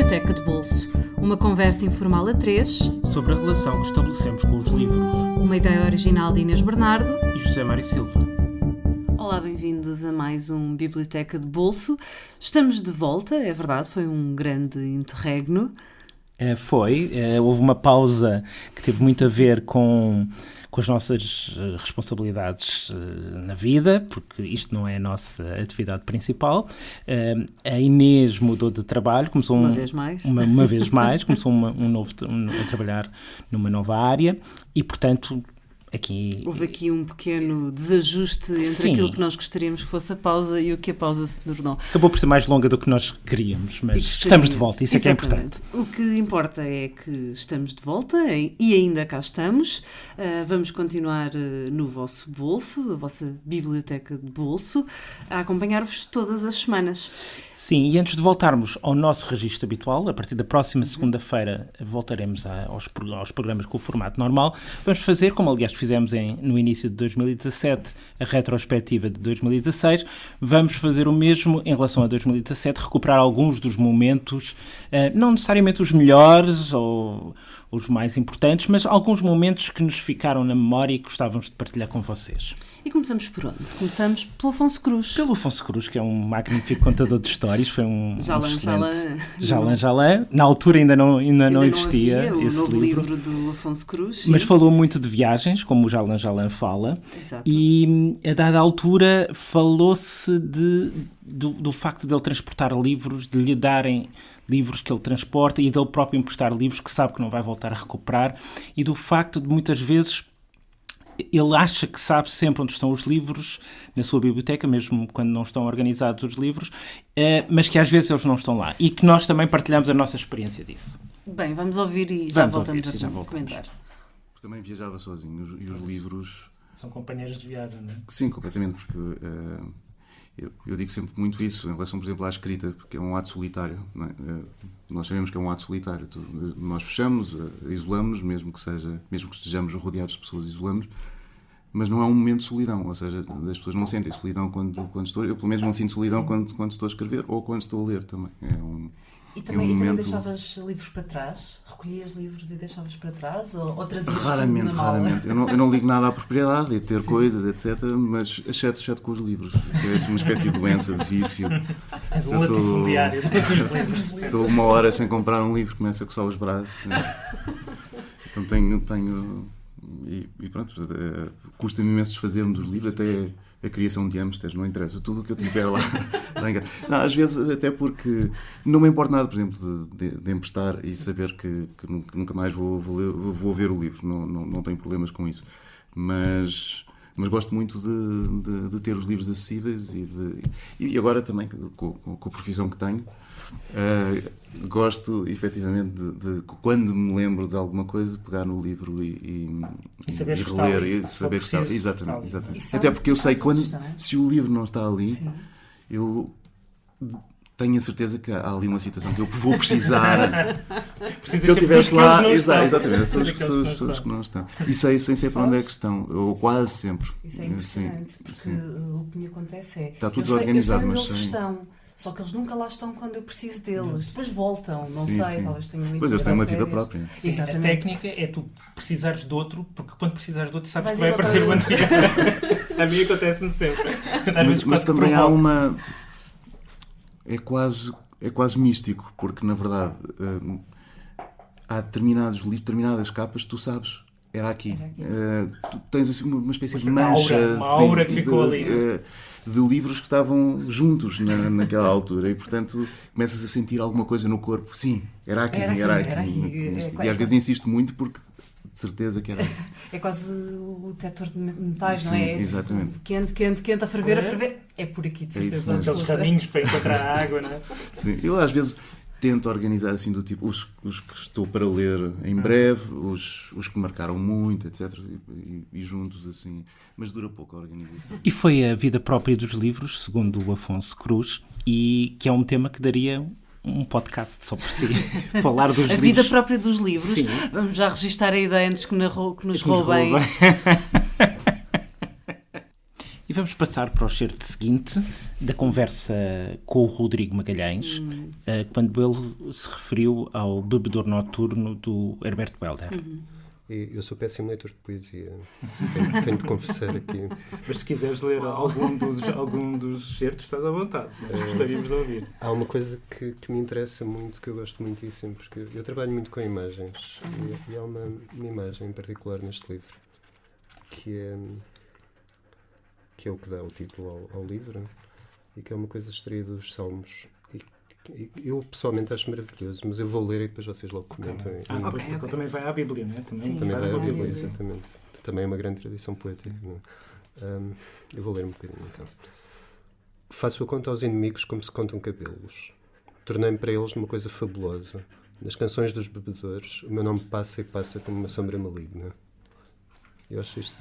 Biblioteca de Bolso, uma conversa informal a três sobre a relação que estabelecemos com os livros. Uma ideia original de Inês Bernardo E José Mário Silva. Olá, bem-vindos a mais um Biblioteca de Bolso. Estamos de volta, é verdade, foi um grande interregno. Houve uma pausa que teve muito a ver com as nossas responsabilidades na vida, porque isto não é a nossa atividade principal. A Inês mudou de trabalho, começou uma vez mais, começou a trabalhar numa nova área e, portanto, houve aqui um pequeno desajuste entre aquilo que nós gostaríamos que fosse a pausa e o que a pausa se tornou. Acabou por ser mais longa do que nós queríamos, mas estamos de volta, isso é que é importante. O que importa é que estamos de volta e ainda cá estamos. Vamos continuar no vosso bolso, a vossa biblioteca de bolso, a acompanhar-vos todas as semanas. Sim, e antes de voltarmos ao nosso registro habitual, a partir da próxima segunda-feira voltaremos aos programas com o formato normal. Vamos fazer, como aliás fizemos no início de 2017, a retrospectiva de 2016. Vamos fazer o mesmo em relação a 2017, recuperar alguns dos momentos, não necessariamente os melhores ou os mais importantes, mas alguns momentos que nos ficaram na memória e que gostávamos de partilhar com vocês. E começamos por onde? Começamos pelo Afonso Cruz. Pelo Afonso Cruz, que é um magnífico contador de histórias, foi Jalan. Na altura ainda não existia havia esse o novo livro do Afonso Cruz. Sim. Mas falou muito de viagens, como o Jalan fala. Exato. E a dada altura falou-se do facto de ele transportar livros, de lhe darem livros que ele transporta e dele próprio emprestar livros que sabe que não vai voltar a recuperar, e do facto de muitas vezes ele acha que sabe sempre onde estão os livros na sua biblioteca, mesmo quando não estão organizados os livros, mas que às vezes eles não estão lá, e que nós também partilhamos a nossa experiência disso. Bem, vamos ouvir e já voltamos a comentar. Também viajava sozinho, e os livros... São companheiros de viagem, não é? Sim, completamente, porque eu digo sempre muito isso em relação, por exemplo, à escrita, porque é um ato solitário, não é? Nós sabemos que é um ato solitário. Nós fechamos, isolamos, mesmo que estejamos rodeados de pessoas, isolamos, mas não é um momento de solidão, ou seja, as pessoas não sentem solidão quando estou... Eu, pelo menos, não sinto solidão quando estou a escrever ou quando estou a ler também. E também deixavas livros para trás? Recolhias livros e deixavas para trás? Ou trazias raramente, tudo na mala? Raramente. Eu não ligo nada à propriedade, a ter coisas, etc. Mas exceto com os livros. É uma espécie de doença, de vício. És um latifundiário. Se estou uma hora sem comprar um livro, começo a coçar os braços. Então tenho e pronto, custa-me imenso desfazer-me dos livros, até a criação de hamsters, não interessa, tudo o que eu tiver lá. Não, às vezes até porque não me importa nada, por exemplo, de emprestar e saber que nunca mais vou ver o livro, não tenho problemas com isso, mas gosto muito de ter os livros acessíveis e agora também com a profissão que tenho, gosto efetivamente de quando me lembro de alguma coisa, pegar no livro e reler e saber que está. Exatamente. Até porque eu sei se o livro não está ali, sim, eu tenho a certeza que há ali uma situação que eu vou precisar. Se eu estivesse lá, exatamente, são os que não estão. E sei sempre onde é que estão, ou quase sempre. Isso é impressionante, porque o que me acontece é... Está tudo desorganizado, mas sei onde eles estão. Só que eles nunca lá estão quando eu preciso deles. Depois voltam, não sei, talvez tenham ido. Pois eles têm uma vida própria. Sim, a técnica é tu precisares de outro, porque quando precisares de outro sabes que vai aparecer o anterior. A mim acontece-me sempre. Mas também há uma... É quase místico, porque na verdade há determinados livros, determinadas capas, tu sabes, era aqui. Tu tens assim uma espécie de mancha, uma aura que ficou ali. De livros que estavam juntos naquela altura, e portanto começas a sentir alguma coisa no corpo. Sim, era aqui. E às vezes insisto muito porque de certeza que era. É quase o detector de metais, sim, não é? Exatamente. Quente, a ferver. É por aqui, de certeza. Aqueles raminhos para encontrar a água, não é? Sim, eu às vezes tento organizar assim do tipo os que estou para ler em breve, os que marcaram muito, etc. E juntos assim, mas dura pouco a organização. E foi a vida própria dos livros, segundo o Afonso Cruz, e que é um tema que daria um podcast só por si. Falar dos livros. A vida própria dos livros. Sim. Vamos já registar a ideia antes que nos roubem. vamos passar para o excerto seguinte da conversa com o Rodrigo Magalhães, quando ele se referiu ao Bebedor Noturno do Herbert Welder. Eu sou péssimo leitor de poesia, tenho de confessar aqui. Mas se quiseres ler algum dos excertos, estás à vontade. Gostaríamos de ouvir. Há uma coisa que me interessa muito, que eu gosto muitíssimo, porque eu trabalho muito com imagens, e há uma imagem em particular neste livro, que é o que dá o título ao livro, e que é uma coisa extraída dos Salmos. Eu pessoalmente acho maravilhoso, mas eu vou ler e depois vocês logo comentam. Porque também vai à Bíblia, não é? Também vai à Bíblia, exatamente. Também é uma grande tradição poética. Eu vou ler um bocadinho então. Faço a conta aos inimigos como se contam cabelos. Tornei-me para eles numa coisa fabulosa. Nas canções dos bebedores, o meu nome passa e passa como uma sombra maligna. Eu acho isto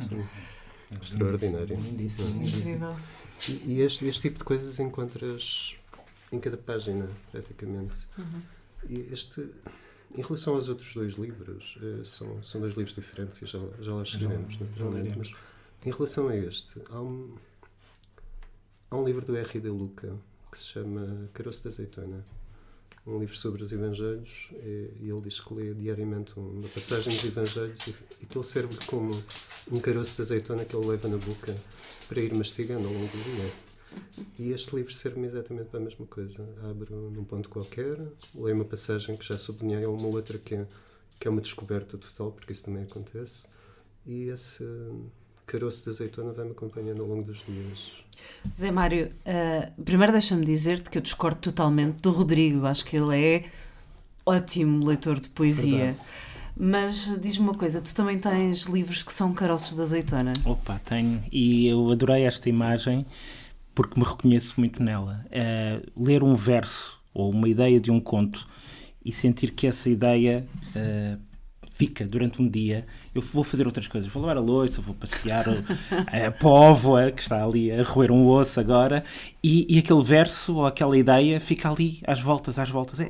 extraordinário. Incrível. E este tipo de coisas encontras em cada página, praticamente. E em relação aos outros dois livros, são dois livros diferentes e já lá chegaremos, naturalmente. Mas em relação a este, há um livro do R. de Luca que se chama Caroço de Azeitona. Um livro sobre os Evangelhos, e ele diz que lê diariamente uma passagem dos Evangelhos e que ele serve como um caroço de azeitona que ele leva na boca para ir mastigando ao longo do dia. E este livro serve-me exatamente para a mesma coisa. Abro num ponto qualquer, leio uma passagem que já sublinhei, ou uma outra que é uma descoberta total, porque isso também acontece, e esse caroço de azeitona vai-me acompanhando ao longo dos dias. Zé Mário, primeiro deixa-me dizer-te que eu discordo totalmente do Rodrigo. Acho que ele é ótimo leitor de poesia. Verdade. Mas diz-me uma coisa, tu também tens livros que são caroços de azeitona? Opa, tenho. E eu adorei esta imagem porque me reconheço muito nela. Ler um verso ou uma ideia de um conto e sentir que essa ideia fica durante um dia. Eu vou fazer outras coisas, vou lavar a louça, vou passear a póvoa que está ali a roer um osso agora, e aquele verso ou aquela ideia fica ali às voltas.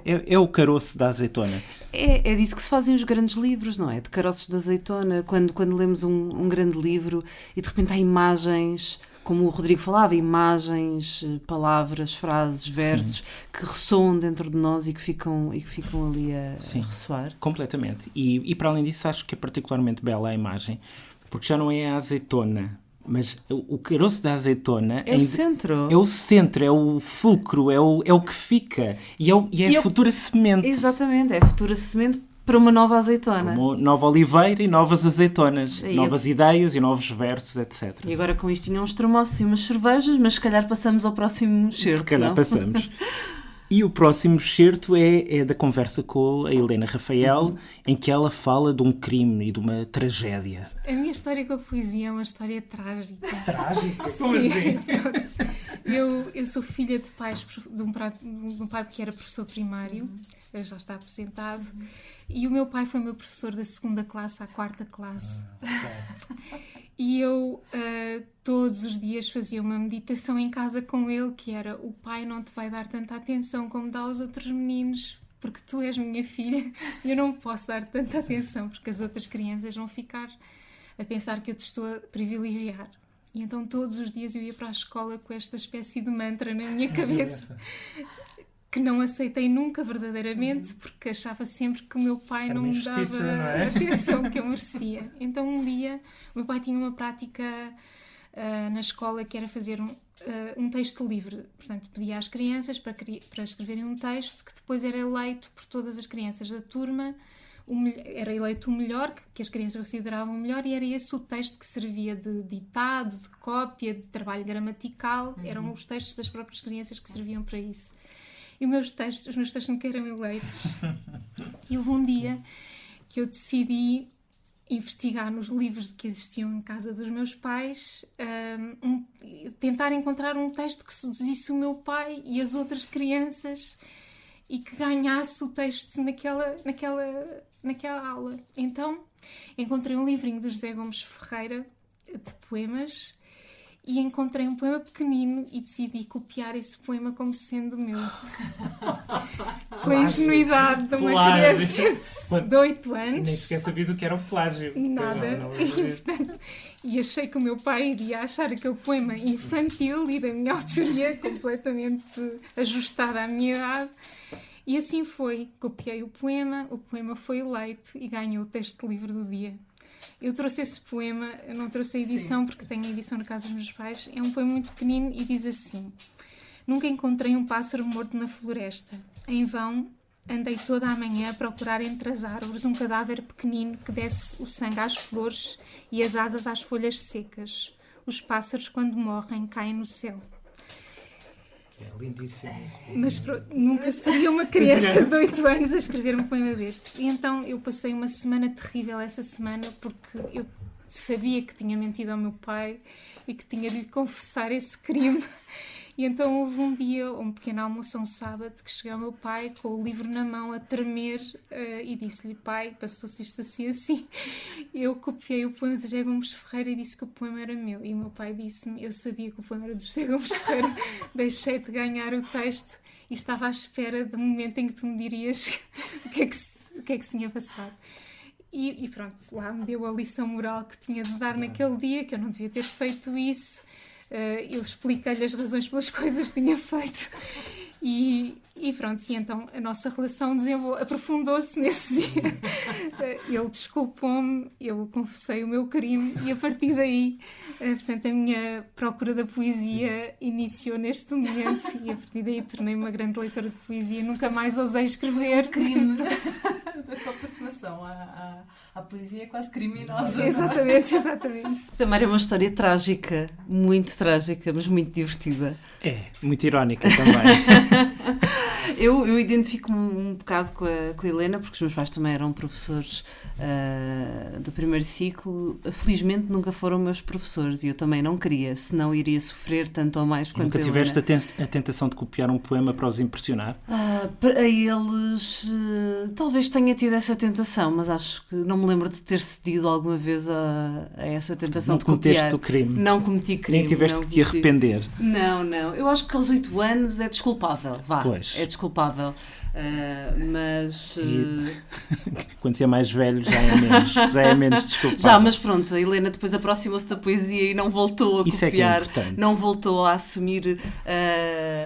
É o caroço da azeitona. É disso que se fazem os grandes livros, não é? De caroços de azeitona, quando lemos um grande livro e de repente há imagens, como o Rodrigo falava, imagens, palavras, frases, versos, que ressoam dentro de nós e que ficam ali a ressoar. Completamente. E para além disso, acho que é particularmente bela a imagem, porque já não é a azeitona, mas o caroço da azeitona é o centro. É o centro, é o fulcro, é o que fica. E é a futura semente. Exatamente, é a futura semente para uma nova azeitona. Uma nova oliveira e novas azeitonas. Novas ideias e novos versos, etc. E agora com isto tinham uns termossos e umas cervejas, mas se calhar passamos ao próximo excerto. Se calhar passamos. E o próximo excerto é da conversa com a Helena Rafael, em que ela fala de um crime e de uma tragédia. A minha história com a poesia é uma história trágica. Trágica? Como Sim. assim? Eu sou filha de um pai que era professor primário, já está aposentado, e o meu pai foi meu professor da 2ª classe à 4ª classe. E eu todos os dias fazia uma meditação em casa com ele, que era: o pai não te vai dar tanta atenção como dá aos outros meninos, porque tu és minha filha e eu não posso dar tanta atenção, porque as outras crianças vão ficar a pensar que eu te estou a privilegiar. E então todos os dias eu ia para a escola com esta espécie de mantra na minha cabeça, que não aceitei nunca verdadeiramente, porque achava sempre que o meu pai não me dava a atenção que eu merecia. Então um dia o meu pai tinha uma prática na escola, que era fazer um texto livre. Portanto, pedia às crianças para escreverem um texto que depois era eleito por todas as crianças da turma. Era eleito o melhor, que as crianças consideravam o melhor, e era esse o texto que servia de ditado, de cópia, de trabalho gramatical. Eram os textos das próprias crianças que serviam para isso. E os meus textos nunca eram eleitos. E houve um dia que eu decidi investigar nos livros que existiam em casa dos meus pais, tentar encontrar um texto que seduzisse o meu pai e as outras crianças e que ganhasse o texto naquela aula. Então encontrei um livrinho do José Gomes Ferreira de poemas e encontrei um poema pequenino e decidi copiar esse poema como sendo meu. Com a ingenuidade de uma criança de 8 anos. Nem sequer sabias o que era o plágio. Nada. Não. E, portanto, e achei que o meu pai iria achar aquele poema infantil e da minha autoria completamente ajustada à minha idade. E assim foi. Copiei o poema foi eleito e ganhou o texto de livro do dia. Eu trouxe esse poema, eu não trouxe a edição porque tenho a edição na casa dos meus pais. É um poema muito pequenino e diz assim: Nunca encontrei um pássaro morto na floresta. Em vão, andei toda a manhã a procurar entre as árvores um cadáver pequenino que desse o sangue às flores e as asas às folhas secas. Os pássaros, quando morrem, caem no céu. É lindíssimo. Mas nunca seria uma criança de 8 anos a escrever um poema destes. E então eu passei uma semana terrível essa semana porque eu sabia que tinha mentido ao meu pai e que tinha de lhe confessar esse crime. E então houve um dia, um pequeno almoço, um sábado, que cheguei ao meu pai com o livro na mão a tremer e disse-lhe: pai, passou-se isto assim. Eu copiei o poema de José Gomes Ferreira e disse que o poema era meu. E o meu pai disse-me: eu sabia que o poema era de José Gomes Ferreira, deixei de ganhar o texto e estava à espera do momento em que tu me dirias o que é que se tinha passado. E pronto, lá me deu a lição moral que tinha de dar naquele dia, que eu não devia ter feito isso. Eu expliquei-lhe as razões pelas coisas que tinha feito e pronto, e então a nossa relação aprofundou-se nesse dia. Ele desculpou-me, eu confessei o meu crime e a partir daí, portanto, a minha procura da poesia iniciou neste momento e a partir daí tornei-me uma grande leitora de poesia. Nunca mais ousei escrever. Crime da tua aproximação à poesia quase criminosa. Exatamente. Samara, é uma história trágica, muito trágica, mas muito divertida. É, muito irónica também. Eu identifico-me um bocado com a Helena, porque os meus pais também eram professores do primeiro ciclo. Felizmente nunca foram meus professores e eu também não queria, senão iria sofrer tanto ou mais quanto Nunca a Helena. tiveste a tentação de copiar um poema para os impressionar? A eles talvez tenha tido essa tentação, mas acho que não me lembro de ter cedido alguma vez a essa tentação Não de copiar. cometeste o crime? Não cometi crime. Nem tiveste que te arrepender? Não. Eu acho que aos 8 anos é desculpável. Pois. É desculpável. Mas... Quando se é mais velho já é menos desculpável. Já, mas pronto, a Helena depois aproximou-se da poesia e não voltou a isso copiar, é que é importante. não voltou a assumir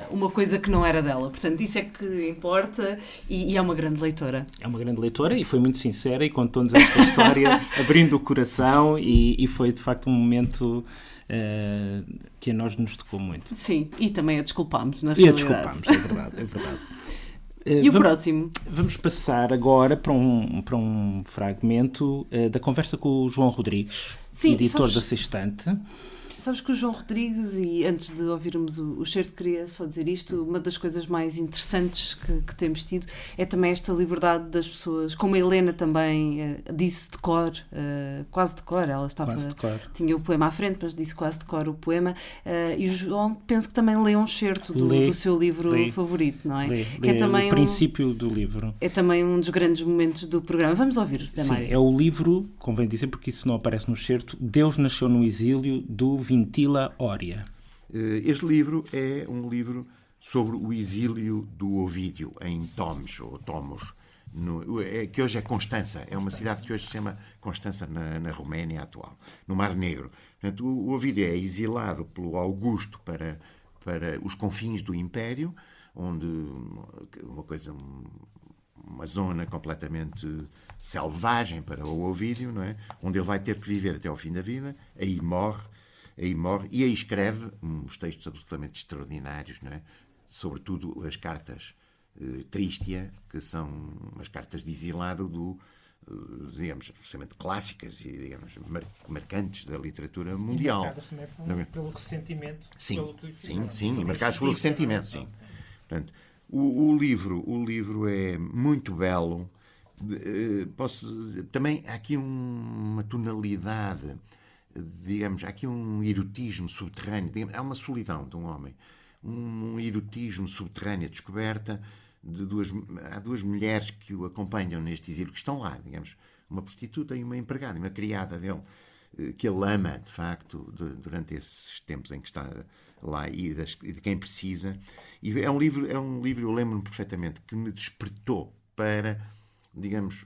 uma coisa que não era dela. Portanto, isso é que importa e é uma grande leitora. É uma grande leitora e foi muito sincera e contou-nos esta história abrindo o coração e foi de facto um momento que a nós nos tocou muito. Sim, e também a desculpámos, na realidade. realidade. E a desculpámos, é verdade. E o próximo? Vamos passar agora para um fragmento da conversa com o João Rodrigues, sim, editor da Sextante. Sabes que o João Rodrigues, e antes de ouvirmos o certo, queria só dizer isto, uma das coisas mais interessantes que temos tido é também esta liberdade das pessoas, como a Helena também disse de cor, quase de cor, ela estava, tinha o poema à frente, mas disse quase de cor o poema, e o João penso que também lê um certo do seu livro favorito, não é? Que é também o princípio do livro. É também um dos grandes momentos do programa. Vamos ouvir, Sim, é o livro, convém dizer, porque isso não aparece no certo, Deus Nasceu no Exílio, do Vintila Oria. Este livro é um livro sobre o exílio do Ovídio em Tomos, que hoje é Constança. É uma cidade que hoje se chama Constança na Roménia atual, no Mar Negro. Portanto, o Ovídio é exilado pelo Augusto para os confins do Império, onde uma zona completamente selvagem para o Ovídio, não é? Onde ele vai ter que viver até ao fim da vida. Aí morre e aí escreve uns textos absolutamente extraordinários, não é? Sobretudo as cartas Tristia, que são as cartas de exilado digamos, absolutamente clássicas e, digamos, marcantes da literatura mundial. E marcadas também pelo ressentimento. Sim, e marcadas pelo ressentimento, sim. Portanto, o livro é muito belo. Também há aqui uma tonalidade, digamos, há aqui um erotismo subterrâneo, digamos, há uma solidão de um homem, um erotismo subterrâneo, descoberta há duas mulheres que o acompanham neste exílio, que estão lá, digamos, uma prostituta e uma empregada, uma criada dele, que ele ama, de facto, durante esses tempos em que está lá e de quem precisa. E é um livro, eu lembro-me perfeitamente, que me despertou para, digamos,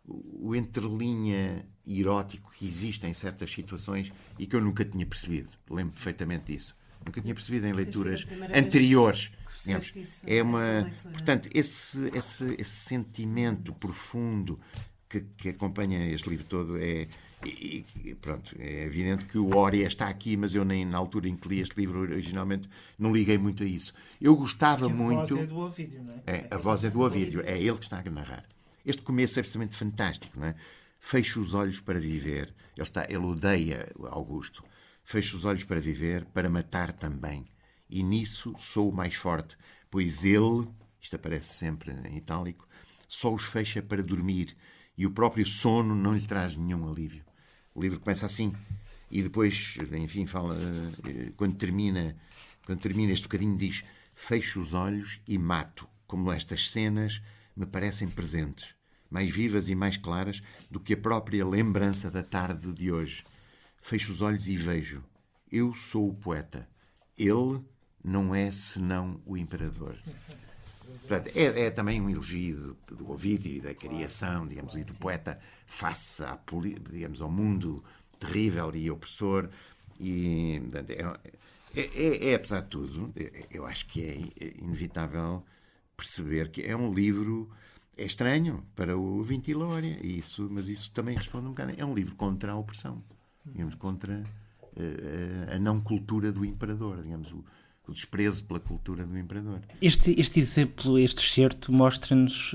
o entrelinha erótico que existe em certas situações e que eu nunca tinha percebido. Lembro perfeitamente disso. Nunca tinha percebido em leituras anteriores. Digamos. É uma, portanto, esse sentimento profundo que acompanha este livro todo pronto, é evidente que o Oria está aqui, mas eu nem na altura em que li este livro originalmente não liguei muito a isso. Eu gostava muito. A voz é do Ovídio, não é? A voz é do Ovídio, é ele que está a narrar. Este começo é absolutamente fantástico, não é? Fecho os olhos para viver. Ele odeia Augusto. Fecho os olhos para viver, para matar também. E nisso sou o mais forte, pois ele, isto aparece sempre em itálico, só os fecha para dormir e o próprio sono não lhe traz nenhum alívio. O livro começa assim e depois, enfim, fala, quando termina este bocadinho, diz: fecho os olhos e mato, como estas cenas me parecem presentes, mais vivas e mais claras do que a própria lembrança da tarde de hoje. Fecho os olhos e vejo. Eu sou o poeta. Ele não é senão o imperador. Portanto, é também um elogio do Ovídio e da criação, digamos, e do poeta face digamos, ao mundo terrível e opressor. E, portanto, apesar de tudo, eu acho que é inevitável perceber que é um livro. É estranho para o Vintilória, mas isso também responde um bocado. É um livro contra a opressão, digamos, contra a não cultura do imperador, digamos, o desprezo pela cultura do imperador. Este exemplo, este excerto, mostra-nos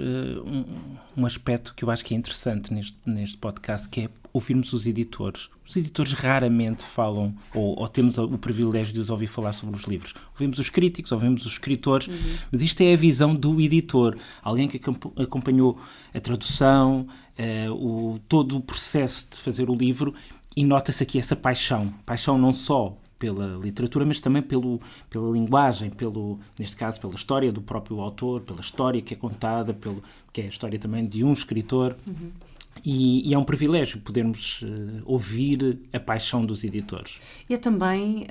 um aspecto que eu acho que é interessante neste podcast, que é ouvirmos os editores. Os editores raramente falam, ou temos o privilégio de os ouvir falar sobre os livros. Ouvimos os críticos, ouvimos os escritores, mas isto é a visão do editor, alguém que acompanhou a tradução, todo o processo de fazer o livro, e nota-se aqui essa paixão não só pela literatura, mas também pela linguagem, neste caso pela história do próprio autor, pela história que é contada, que é a história também de um escritor. E é um privilégio podermos ouvir a paixão dos editores. E é também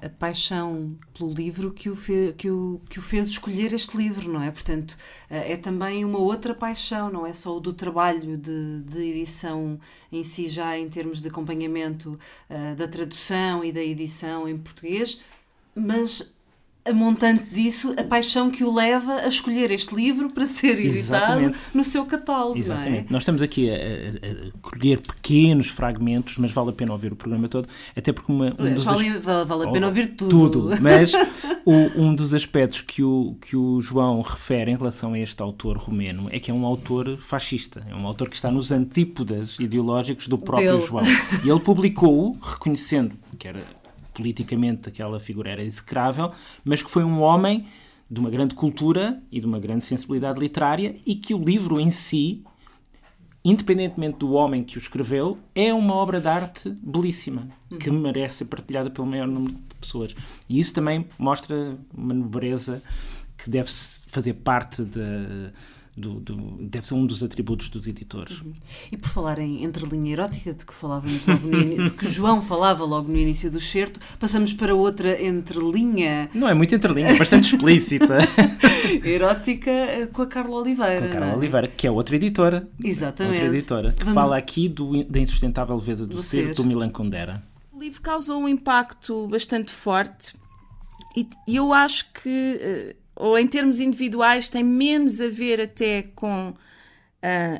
a paixão pelo livro que o fez escolher este livro, não é? Portanto, é também uma outra paixão, não é só o do trabalho de edição em si, já em termos de acompanhamento da tradução e da edição em português, mas a montante disso, a paixão que o leva a escolher este livro para ser editado no seu catálogo. Exatamente. Não é? Nós estamos aqui a colher pequenos fragmentos, mas vale a pena ouvir o programa todo, até porque vale a pena ouvir tudo. Mas um dos aspectos que o João refere em relação a este autor romeno é que é um autor fascista, é um autor que está nos antípodas ideológicos do próprio João. E ele publicou-o reconhecendo que era politicamente aquela figura era execrável, mas que foi um homem de uma grande cultura e de uma grande sensibilidade literária, e que o livro em si, independentemente do homem que o escreveu, é uma obra de arte belíssima, que merece ser partilhada pelo maior número de pessoas. E isso também mostra uma nobreza que deve fazer parte deve ser um dos atributos dos editores. E por falar em entrelinha erótica, de que falávamos logo de que o João falava logo no início do excerto, passamos para outra entrelinha. Não é muito entrelinha, é bastante explícita. Erótica, com a Carla Oliveira. Com a Carla Oliveira, que é outra editora. Exatamente. Outra editora, que fala aqui da insustentável leveza do ser, do Milan Kundera. O livro causou um impacto bastante forte e eu acho que ou em termos individuais, tem menos a ver até com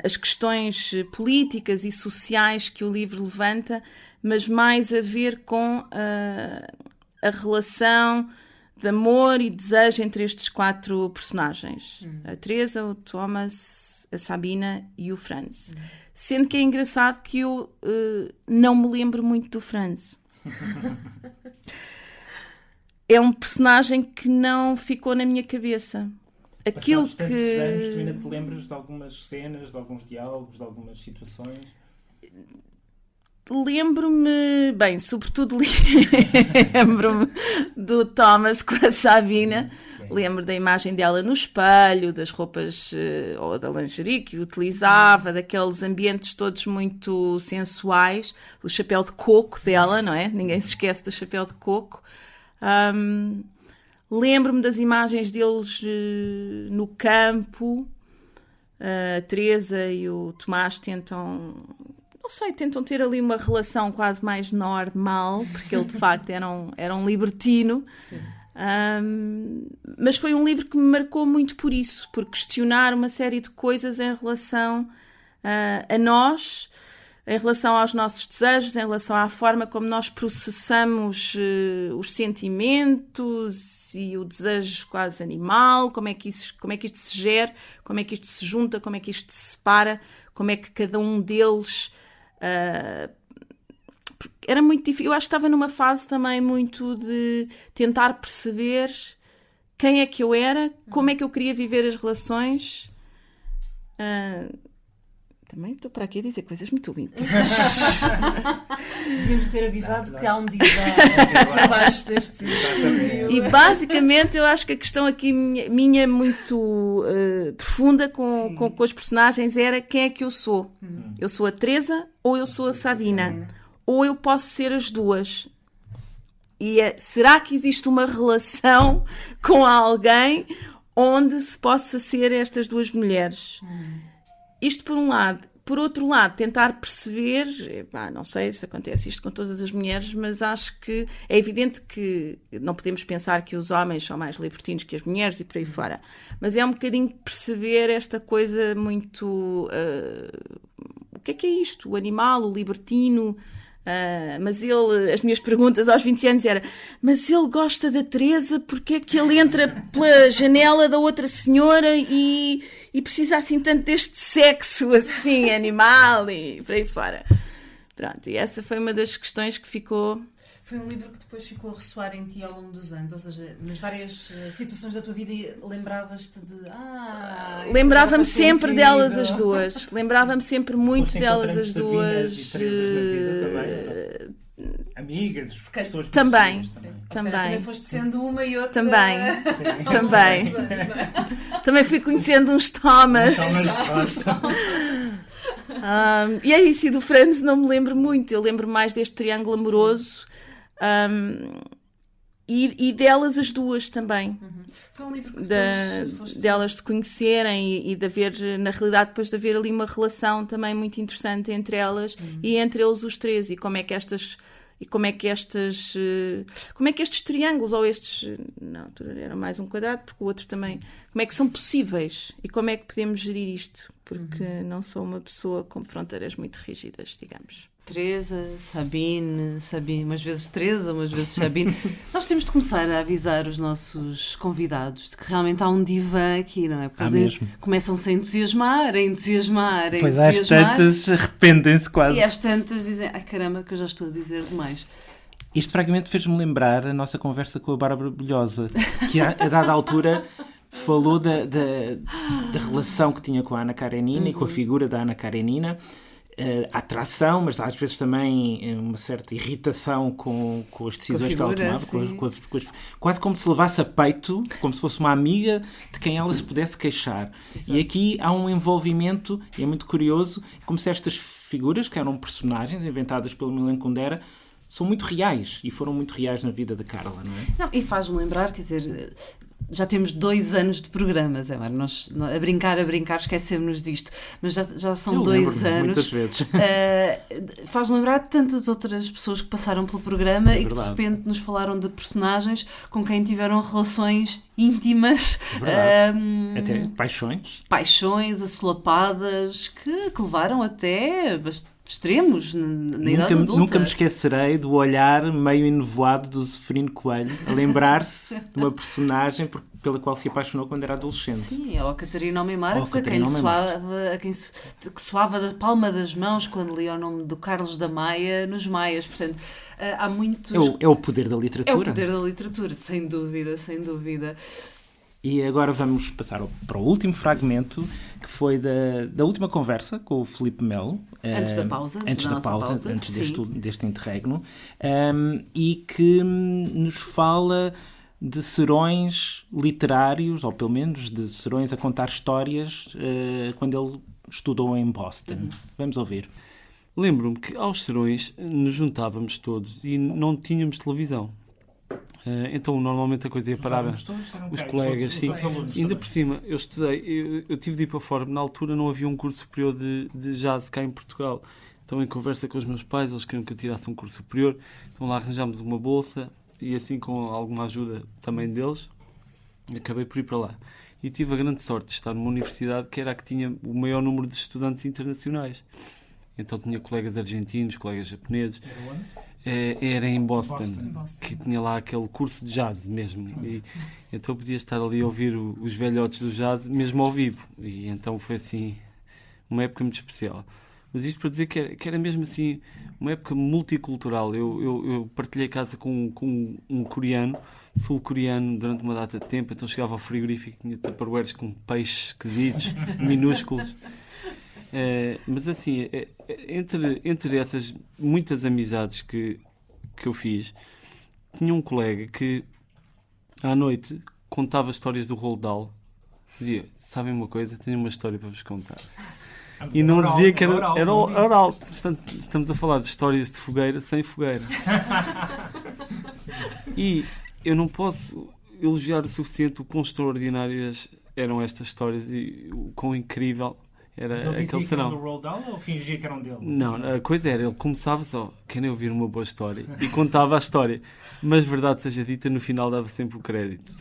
as questões políticas e sociais que o livro levanta, mas mais a ver com a relação de amor e desejo entre estes 4 personagens. A Teresa, o Thomas, a Sabina e o Franz. Sendo que é engraçado que eu não me lembro muito do Franz. É um personagem que não ficou na minha cabeça. Aquilo que... anos, tu ainda te lembras de algumas cenas, de alguns diálogos, de algumas situações? Lembro-me, bem, sobretudo lembro-me do Thomas com a Sabina. Sim. Lembro da imagem dela no espelho, das roupas ou da lingerie que utilizava, daqueles ambientes todos muito sensuais, do chapéu de coco dela, não é? Ninguém se esquece do chapéu de coco. Lembro-me das imagens deles no campo, A Teresa e o Tomás tentam ter ali uma relação quase mais normal, porque ele de facto era um libertino. Mas foi um livro que me marcou muito por isso, por questionar uma série de coisas em relação a nós, em relação aos nossos desejos, em relação à forma como nós processamos os sentimentos e o desejo quase animal, como é que isto se gera, como é que isto se junta, como é que isto se separa, como é que cada um deles... Era muito difícil. Eu acho que estava numa fase também muito de tentar perceber quem é que eu era, como é que eu queria viver as relações. Também estou para aqui a dizer coisas muito íntimas. Devíamos ter avisado que há um divã abaixo deste estúdio. E basicamente eu acho que a questão aqui minha muito profunda com os personagens era quem é que eu sou. Eu sou a Teresa ou eu sou a Sabina? Ou eu posso ser as duas? E será que existe uma relação com alguém onde se possa ser estas duas mulheres? Isto por um lado. Por outro lado, tentar perceber, não sei se acontece isto com todas as mulheres, mas acho que é evidente que não podemos pensar que os homens são mais libertinos que as mulheres e por aí fora. Mas é um bocadinho perceber esta coisa muito... o que é isto? O animal, o libertino... mas as minhas perguntas aos 20 anos era: mas ele gosta da Teresa, porque é que ele entra pela janela da outra senhora e precisa assim tanto deste sexo assim, animal e por aí fora. Pronto, e essa foi uma das questões que ficou... Foi um livro que depois ficou a ressoar em ti ao longo dos anos, ou seja, nas várias situações da tua vida lembravas-te de... Lembrava-me sempre delas as duas. Lembrava-me sempre muito delas as duas. Amigas, pessoas também. Também foste sendo uma e outra. Também. Também fui conhecendo uns Thomas. E é isso, e do Franz não me lembro muito. Eu lembro mais deste triângulo amoroso. E delas as duas também. Foi um livro que delas se conhecerem e de haver, na realidade, depois de haver ali uma relação também muito interessante entre elas e entre eles os três, e como é que estes triângulos, ou estes, não, era mais um quadrado, porque o outro também, como é que são possíveis e como é que podemos gerir isto, porque não sou uma pessoa com fronteiras muito rígidas, digamos. Teresa, Sabine, umas vezes Teresa, umas vezes Sabine. Nós temos de começar a avisar os nossos convidados de que realmente há um divã aqui, não é? Porque eles começam-se a entusiasmar. Pois às tantas arrependem-se quase. E às tantas dizem: ai caramba, que eu já estou a dizer demais. Este fragmento fez-me lembrar a nossa conversa com a Bárbara Bulhosa, que a dada altura falou da relação que tinha com a Ana Karenina e com a figura da Ana Karenina. A atração, mas às vezes também uma certa irritação com as decisões que ela tomava, quase como se levasse a peito, como se fosse uma amiga de quem ela se pudesse queixar. Exato. E aqui há um envolvimento, e é muito curioso, como se estas figuras, que eram personagens inventadas pelo Milan Kundera, são muito reais, e foram muito reais na vida da Carla, não é? Não, e faz-me lembrar, quer dizer... Já temos 2 anos de programas, nós a brincar, esquecemos-nos disto, mas já são 2 anos. Muitas vezes. Faz-me lembrar de tantas outras pessoas que passaram pelo programa e que de repente nos falaram de personagens com quem tiveram relações íntimas. Até paixões assolapadas, que levaram até extremos na idade adulta. Nunca me esquecerei do olhar meio enevoado do Zeferino Coelho a lembrar-se de uma personagem pela qual se apaixonou quando era adolescente. Sim, ou a Catarina Almeida, que soava da palma das mãos quando lia o nome do Carlos da Maia nos Maias. Portanto, há muitos... É o poder da literatura. É o poder da literatura, sem dúvida. E agora vamos passar para o último fragmento, que foi da última conversa com o Filipe Melo. Antes da pausa. Antes deste interregno. E que nos fala de serões literários, ou pelo menos de serões a contar histórias, quando ele estudou em Boston. Vamos ouvir. Lembro-me que aos serões nos juntávamos todos e não tínhamos televisão. Então normalmente a coisa ia parar os colegas, sim. Ainda por cima, eu estudei, eu tive de ir para fora, na altura não havia um curso superior de jazz cá em Portugal. Então, em conversa com os meus pais, eles queriam que eu tirasse um curso superior, então lá arranjámos uma bolsa e assim, com alguma ajuda também deles, acabei por ir para lá. E tive a grande sorte de estar numa universidade que era a que tinha o maior número de estudantes internacionais. Então tinha colegas argentinos, colegas japoneses. Era em Boston, que tinha lá aquele curso de jazz mesmo. E então eu podia estar ali a ouvir os velhotes do jazz mesmo ao vivo. E então foi assim uma época muito especial. Mas isto para dizer que era mesmo assim uma época multicultural. Eu partilhei casa com um coreano, sul-coreano, durante uma data de tempo. Então chegava ao frigorífico e tinha tupperwares com peixes esquisitos, minúsculos. Mas assim, entre essas muitas amizades que eu fiz, tinha um colega que à noite contava histórias do Roald Dahl. Dizia: sabem uma coisa? Tenho uma história para vos contar. E não dizia que era oral. Portanto, estamos a falar de histórias de fogueira sem fogueira. E eu não posso elogiar o suficiente o quão extraordinárias eram estas histórias e o quão incrível era aquele serão. Ele dizia que eram do Roald Dahl ou fingia que eram dele? Não, a coisa era, ele começava só: querem ouvir uma boa história? E contava a história. Mas, verdade seja dita, no final dava sempre o crédito.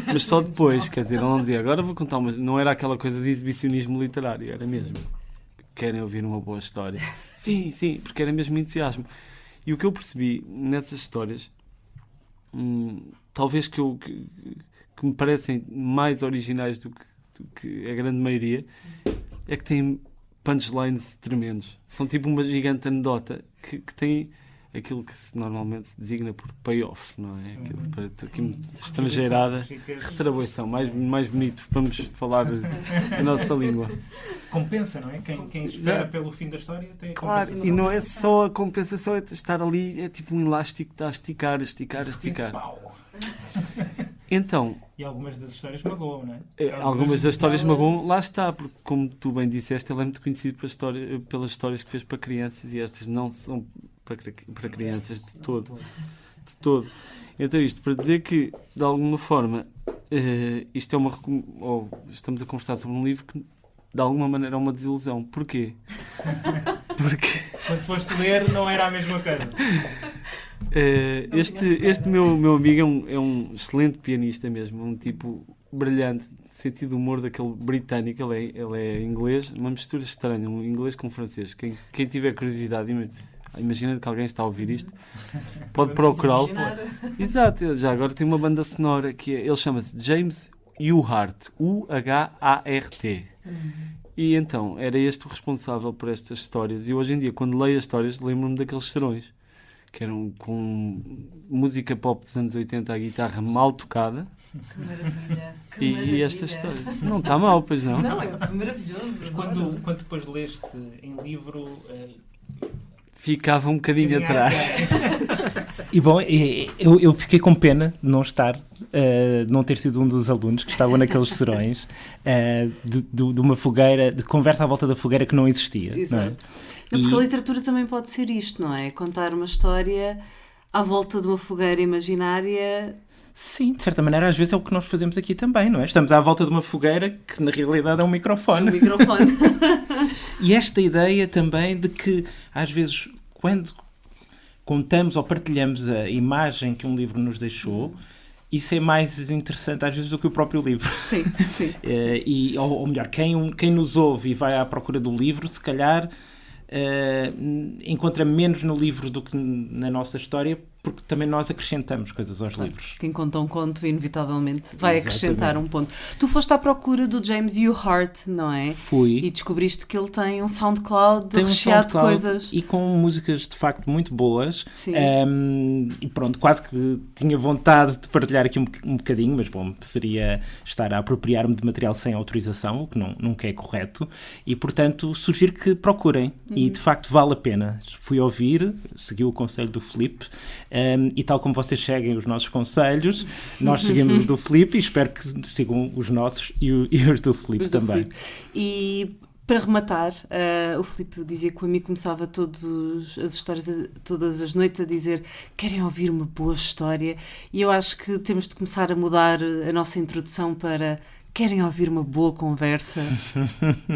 Mas só depois, quer dizer, ele não dizia: agora vou contar, mas não era aquela coisa de exibicionismo literário, era mesmo: querem ouvir uma boa história? Sim, sim, porque era mesmo entusiasmo. E o que eu percebi nessas histórias, talvez que me parecem mais originais do que a grande maioria, é que têm punchlines tremendos. São tipo uma gigante anedota que tem aquilo que normalmente se designa por payoff, não é? Aquilo para aqui estrangeirada, retribuição, mais bonito. Vamos falar a nossa língua. Compensa, não é? Quem espera pelo fim da história tem a claro, compensação. e não é só a compensação, é estar ali, é tipo um elástico que está a esticar. Então, e algumas das histórias magoam, não é? Algumas das histórias magoam, lá está, porque como tu bem disseste, ele é muito conhecido pelas histórias que fez para crianças, e estas não são para crianças de todo. Então isto para dizer que, de alguma forma, isto é estamos a conversar sobre um livro que de alguma maneira é uma desilusão. Porquê? Porque quando foste ler não era a mesma coisa. Este meu amigo é um excelente pianista mesmo, um tipo brilhante, sentido de humor daquele britânico. Ele é inglês, uma mistura estranha, um inglês com francês. Quem tiver curiosidade, imagina que alguém está a ouvir isto, pode procurá-lo. Exato, já agora tem uma banda sonora que ele chama-se James Uhart, U-H-A-R-T. E então, era este o responsável por estas histórias. E hoje em dia, quando leio as histórias, lembro-me daqueles serões, que eram com música pop dos anos 80 à guitarra mal tocada. Que maravilha! E esta história não está mal, pois não? Não, é maravilhoso. Quando depois leste em livro... ficava um bocadinho atrás. E bom, eu fiquei com pena de não estar, de não ter sido um dos alunos que estavam naqueles serões, de uma fogueira, de conversa à volta da fogueira que não existia. Exato. Não é? Não, porque a literatura também pode ser isto, não é? Contar uma história à volta de uma fogueira imaginária. Sim, de certa maneira, às vezes é o que nós fazemos aqui também, não é? Estamos à volta de uma fogueira que na realidade é um microfone. E esta ideia também de que, às vezes, quando contamos ou partilhamos a imagem que um livro nos deixou, isso é mais interessante às vezes do que o próprio livro. Sim, sim. Ou melhor, quem nos ouve e vai à procura do livro, se calhar encontra menos no livro do que na nossa história, porque também nós acrescentamos coisas aos livros. Quem conta um conto, inevitavelmente, vai acrescentar um ponto. Tu foste à procura do James Uhart, não é? Fui. E descobriste que ele tem um SoundCloud recheado de coisas. E com músicas, de facto, muito boas. Sim. E pronto, quase que tinha vontade de partilhar aqui um bocadinho, mas bom, seria estar a apropriar-me de material sem autorização, o que nunca é correto. E, portanto, sugiro que procurem. E, de facto, vale a pena. Fui ouvir, segui o conselho do Filipe. E tal como vocês seguem os nossos conselhos, nós seguimos o do Filipe e espero que sigam os nossos e os do Filipe também. E Para rematar, o Filipe dizia que o amigo começava as histórias todas as noites a dizer: querem ouvir uma boa história? E eu acho que temos de começar a mudar a nossa introdução para: querem ouvir uma boa conversa?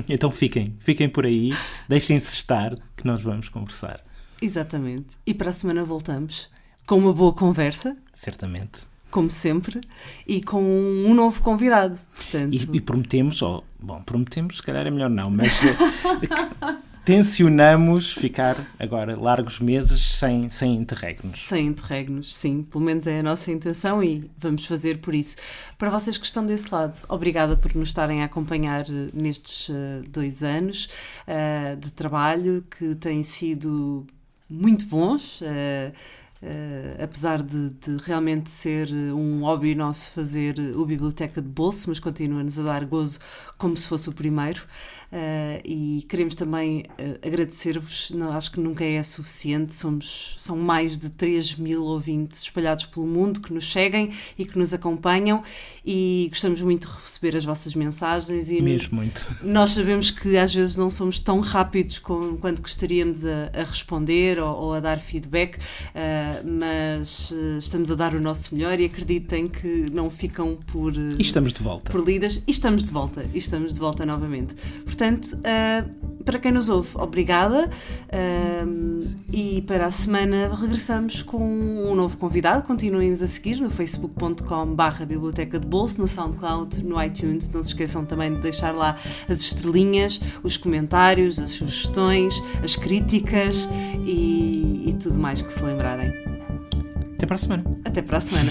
Então fiquem por aí, deixem-se estar, que nós vamos conversar. Exatamente. E para a semana voltamos com uma boa conversa. Certamente. Como sempre, e com um novo convidado. Portanto... E prometemos, prometemos, se calhar é melhor não, mas tencionamos ficar agora largos meses sem interregnos. Sem interregnos, sim. Pelo menos é a nossa intenção e vamos fazer por isso. Para vocês que estão desse lado, obrigada por nos estarem a acompanhar nestes 2 anos de trabalho, que têm sido muito bons. Apesar de realmente ser um hobby nosso fazer o Biblioteca de Bolso, mas continua-nos a dar gozo como se fosse o primeiro. E queremos também agradecer-vos, acho que nunca é suficiente, são mais de 3.000 ouvintes espalhados pelo mundo que nos seguem e que nos acompanham, e gostamos muito de receber as vossas mensagens. E mesmo muito. Nós sabemos que às vezes não somos tão rápidos quanto gostaríamos a responder ou a dar feedback, mas estamos a dar o nosso melhor e acreditem que não ficam por... E estamos de volta. Por lidas, e estamos de volta novamente. Portanto, para quem nos ouve, obrigada, e para a semana regressamos com um novo convidado. Continuem-nos a seguir no facebook.com/biblioteca de bolso, no SoundCloud, no iTunes. Não se esqueçam também de deixar lá as estrelinhas, os comentários, as sugestões, as críticas e tudo mais que se lembrarem. Até para a semana. Até para a semana.